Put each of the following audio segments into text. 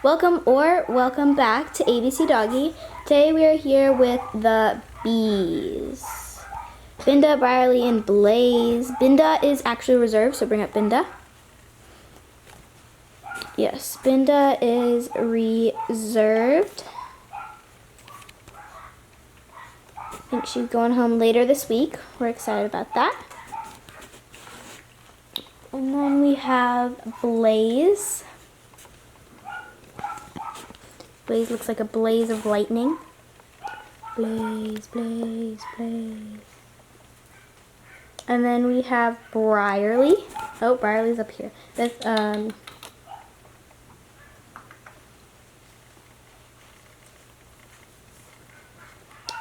welcome back to ABC Doggy. Today we are here with the bees. Binda, Briarly, and Blaze. Binda is actually reserved, so bring up Binda. Yes, Binda is reserved. I think she's going home later this week. We're excited about that. And then we have Blaze. Blaze looks like a blaze of lightning. Blaze, blaze, blaze. And then we have Briarly. Oh, Briarly's up here.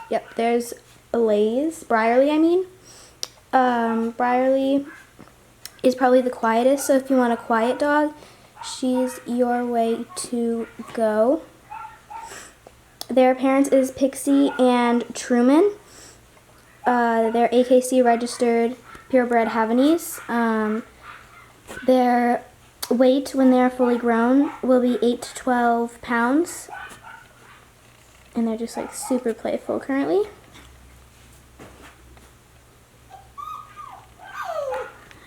Yep, there's Blaze. Briarly, I mean. Briarly is probably the quietest, so if you want a quiet dog, she's your way to go. Their parents is Pixie and Truman. They're AKC registered purebred Havanese. Their weight when they are fully grown will be 8 to 12 pounds. And they're just like super playful currently.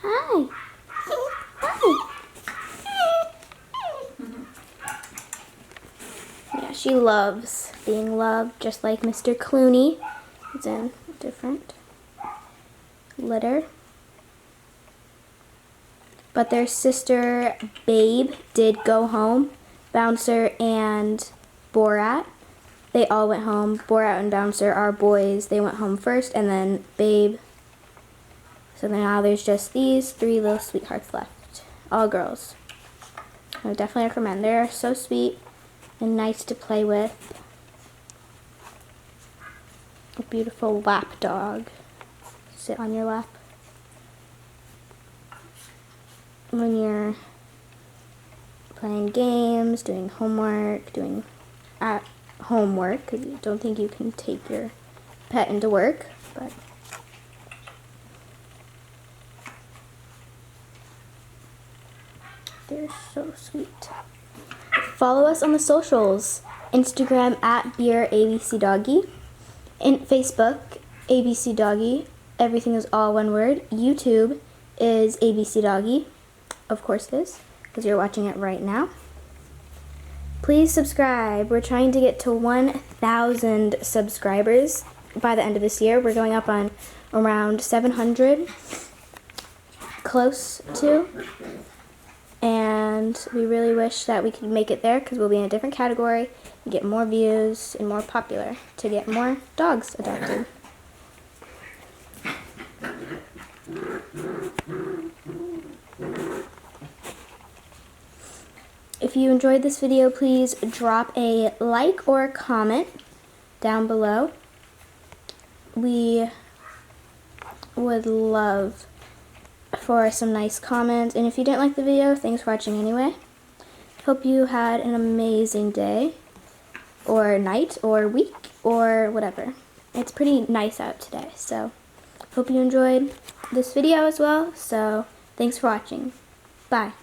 Hi. Hi. Yeah, she loves being loved, just like Mr. Clooney. It's in a different litter. But their sister, Babe, did go home. Bouncer and Borat. They all went home. Borat and Bouncer are boys. They went home first, and then Babe. So now there's just these 3 little sweethearts left. All girls. I would definitely recommend. They're so sweet and nice to play with. A beautiful lap dog. Sit on your lap. When you're playing games, doing homework, doing homework, because you don't think you can take your pet into work, but they're so sweet. Follow us on the socials. Instagram at ABCdoggy. And Facebook, ABCdoggy. Everything is all one word. YouTube is ABCdoggy. Of course it is, because you're watching it right now. Please subscribe. We're trying to get to 1,000 subscribers by the end of this year. We're going up on around 700. Close to. And we really wish that we could make it there, because we'll be in a different category and get more views and more popular to get more dogs adopted. If you enjoyed this video, please drop a like or a comment down below. We would love for some nice comments, and if you didn't like the video, thanks for watching anyway. Hope you had an amazing day or night or week or whatever. It's pretty nice out today, so hope you enjoyed this video as well. So thanks for watching. Bye.